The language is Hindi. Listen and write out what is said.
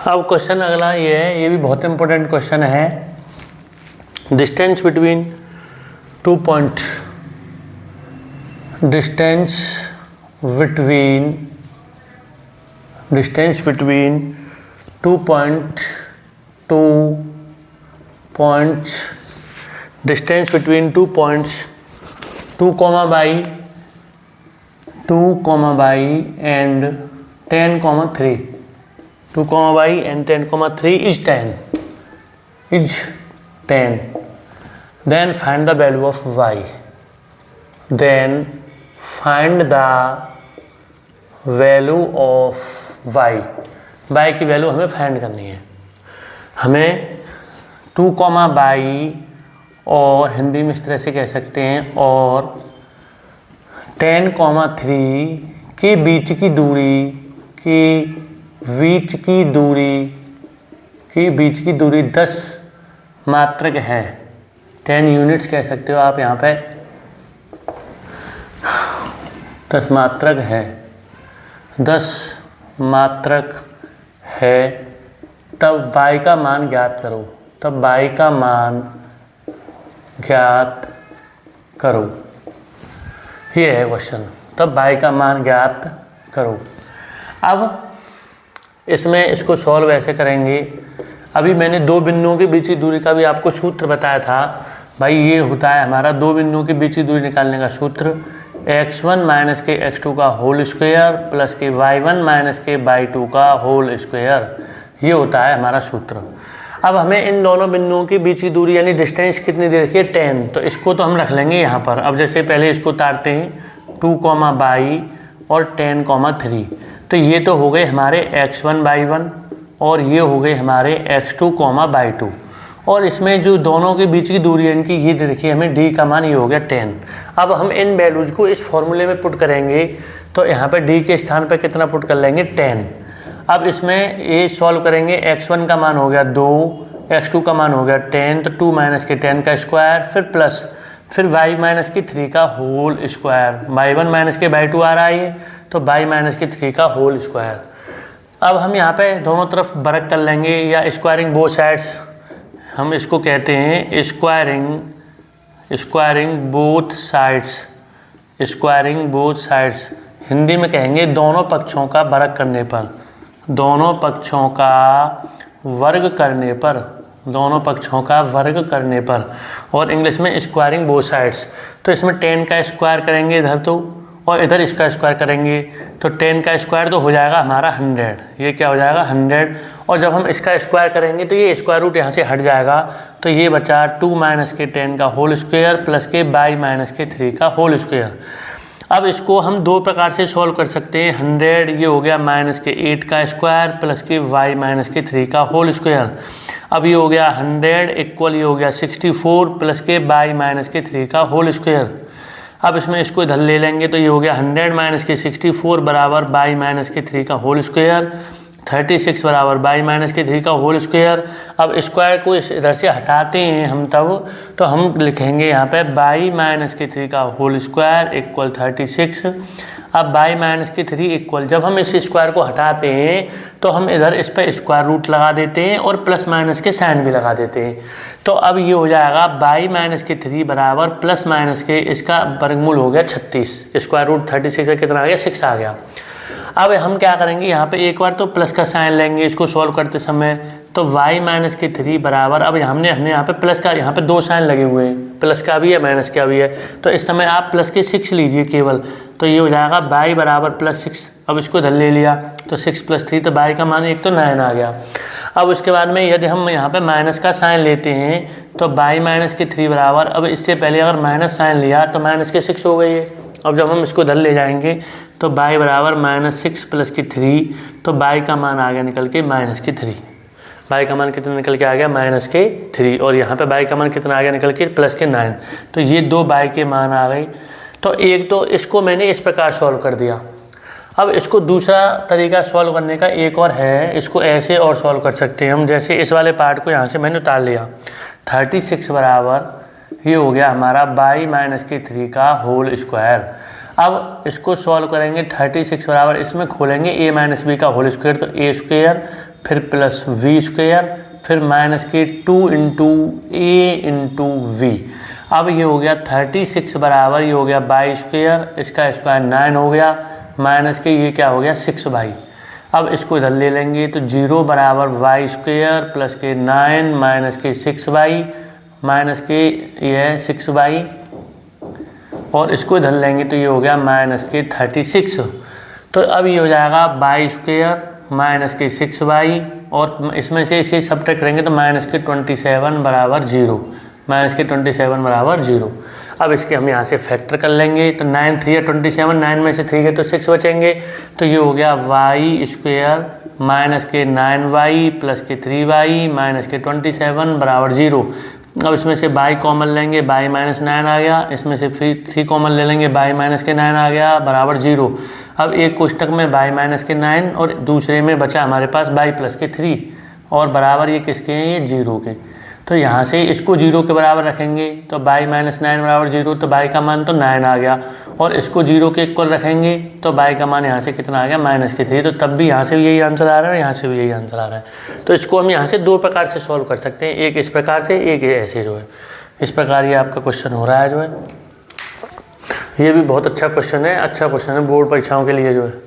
अब क्वेश्चन अगला ये है, ये भी बहुत इंपॉर्टेंट क्वेश्चन है। Distance between 2 point, distance between 2 point, 2 points, distance between 2 points 2, by 2, by and 10, 3, 2, by and 10, 3 is 10, then find the value of y, then find the value of y की वैल्यू हमें फाइंड करनी है। हमें 2, बाई और हिंदी में इस तरह से कह सकते हैं और 10, 3 के बीच की दूरी 10 मात्रक है। 10 यूनिट्स कह सकते हो आप यहाँ पे, 10 मात्रक है, 10 मात्रक है। तब y का मान ज्ञात करो, तब y का मान ज्ञात करो, ये है क्वेश्चन। तब y का मान ज्ञात करो। अब इसमें इसको सॉल्व ऐसे करेंगे। अभी मैंने 2 बिंदुओं के बीच की दूरी का भी आपको सूत्र बताया था। भाई ये होता है हमारा 2 बिंदुओं के बीच की दूरी निकालने का सूत्र, x1 माइनस के x2 का होल स्क्वायर प्लस के y1 माइनस के y2 का होल स्क्वायर, ये होता है हमारा सूत्र। अब हमें इन दोनों बिंदुओं के बीच की दूरी यानी डिस्टेंस कितनी दे रखी है, 10, तो इसको तो हम रख लेंगे यहाँ पर। अब जैसे पहले इसको उतारते हैं 2, बाई और 10, 3, तो ये तो हो गए हमारे x1 y1 और ये हो गए हमारे x2, y2, और इसमें जो दोनों के बीच की दूरी है इनकी ये दे रखी है हमें, d का मान ये हो गया 10। अब हम इन वैल्यूज़ को इस फॉर्मूले में पुट करेंगे, तो यहाँ पे d के स्थान पे कितना पुट कर लेंगे, 10। अब इसमें ये सॉल्व करेंगे, x1 का मान हो गया 2, x2 का मान हो गया 10, तो 2 माइनस के 10 का स्क्वायर, फिर प्लस, फिर y माइनस के 3 का होल स्क्वायर, y1 माइनस के y2 आ रहा है ये, तो y माइनस के 3 का होल स्क्वायर। अब हम यहाँ पे दोनों तरफ वर्क कर लेंगे या स्क्वायरिंग बोथ साइड्स, हम इसको कहते हैं स्क्वायरिंग बोथ साइड्स, हिंदी में कहेंगे दोनों पक्षों का वर्ग करने पर, दोनों पक्षों का वर्ग करने पर, और इंग्लिश में स्क्वायरिंग बोथ साइड्स। तो इसमें 10 का स्क्वायर करेंगे इधर तो, और इधर इसका स्क्वायर करेंगे, तो 10 का स्क्वायर तो हो जाएगा हमारा 100, ये क्या हो जाएगा 100, और जब हम इसका स्क्वायर करेंगे तो ये स्क्वायर रूट यहाँ से हट जाएगा, तो ये बचा 2 माइनस के 10 का होल स्क्वायर प्लस के y माइनस के 3 का होल स्क्वायर। अब इसको हम 2 प्रकार से सॉल्व कर सकते हैं। 100 ये हो गया माइनस के 8 का स्क्वायर प्लस के y माइनस के 3 का होल स्क्वायर। अब ये हो गया 100 इक्वल ये हो गया 64 प्लस के y माइनस के 3 का होल स्क्वायर। अब इसमें इसको इधर ले लेंगे, तो ये हो गया 100 माइनस के 64 बराबर y माइनस के 3 का होल स्क्वायर, 36 बराबर y माइनस के 3 का होल स्क्वायर। अब स्क्वायर को इधर से हटाते हैं हम तब, तो हम लिखेंगे यहाँ पे y माइनस के 3 का होल स्क्वायर इक्वल 36। अब y माइनस के 3 इक्वल, जब हम इस स्क्वायर को हटाते हैं तो हम इधर इस पर स्क्वायर रूट लगा देते हैं और प्लस माइनस के साइन भी लगा देते हैं। तो अब ये हो जाएगा y माइनस के 3 बराबर प्लस माइनस के, इसका वर्गमूल हो गया 36, स्क्वायर रूट 36 से कितना आ गया, 6 आ गया। अब हम क्या करेंगे, यहाँ पे एक बार तो प्लस का साइन लेंगे इसको सॉल्व करते समय, तो y माइनस के 3 बराबर, अब हमने यहाँ पे प्लस का, यहाँ पे 2 साइन लगे हुए हैं, प्लस का भी है माइनस का भी है, तो इस समय आप प्लस के 6 लीजिए केवल, तो ये हो जाएगा y बराबर प्लस 6। अब इसको इधर ले लिया तो 6 + 3, तो y का मान एक तो 9 आ गया। अब उसके बाद में यदि हम यहाँ पे माइनस का साइन लेते हैं तो y माइनस के 3 बराबर, अब इससे पहले अगर माइनस साइन लिया तो माइनस के 6 हो गई है। अब जब हम इसको इधर ले जाएंगे तो y बराबर -6 प्लस की 3, तो y का मान आ गया निकल के -3। y का मान कितना निकल के आ गया, -3, और यहाँ पे y का मान कितना आ गया निकल के +9। तो ये 2 y के मान आ गए। तो एक तो इसको मैंने इस प्रकार सॉल्व कर दिया। अब इसको दूसरा तरीका सॉल्व करने का एक और है, इसको ऐसे और सॉल्व कर सकते हैं हम, जैसे इस वाले पार्ट को यहाँ से मैंने उतार लिया, 36 बराबर ये हो गया हमारा y माइनस के 3 का होल स्क्वायर। अब इसको सॉल्व करेंगे, 36 बराबर इसमें खोलेंगे a माइनस बी का होल स्क्वायर, तो a स्क्वायर फिर प्लस वी स्क्वायर, फिर माइनस के 2 इंटू ए इंटू वी। अब ये हो गया 36 बराबर ये हो गया वाई स्क्वायर, इसका स्क्वायर 9 हो गया, माइनस के ये क्या हो गया 6 वाई। अब इसको इधर ले लेंगे तो 0 बराबर वाई स्क्वायर प्लस के 9 माइनस के 6 वाई, माइनस के ये है 6 वाई, और इसको इधर लेंगे तो ये हो गया माइनस के 36। तो अब ये हो जाएगा वाई स्क्वायर माइनस के 6 वाई, और इसमें से इसे सब्ट्रैक्ट करेंगे तो माइनस के 27 बराबर 0, माइनस के 27 बराबर 0। अब इसके हम यहाँ से फैक्टर कर लेंगे तो 9 3 27, 9 में से 3 गए तो 6 बचेंगे, तो ये हो गया वाई स्क्वायर माइनस के 9 वाई प्लस के 3 वाई माइनस के 27 बराबर 0। अब इसमें से बाई कॉमन लेंगे, बाई माइनस 9 आ गया, इसमें से फिर 3 कॉमन ले लेंगे, बाई माइनस के 9 आ गया बराबर 0। अब एक कोष्टक में बाई माइनस के 9 और दूसरे में बचा हमारे पास बाई प्लस के 3, और बराबर ये किसके हैं, ये 0 के। तो यहाँ से इसको 0 के बराबर रखेंगे तो बाई माइनस 9 बराबर 0, तो बाई का मान तो 9 आ गया, और इसको 0 के इक्वल रखेंगे तो बाई का मान यहाँ से कितना आ गया माइनस के 3। तो तब भी यहाँ से भी यही आंसर आ रहा है, यहाँ से भी यही आंसर आ रहा है। तो इसको हम यहाँ से 2 प्रकार से सॉल्व कर सकते हैं, एक इस प्रकार से, एक ऐसे जो है इस प्रकार ये आपका क्वेश्चन हो रहा है जो है। ये भी बहुत अच्छा क्वेश्चन है, अच्छा क्वेश्चन है बोर्ड परीक्षाओं के लिए जो है।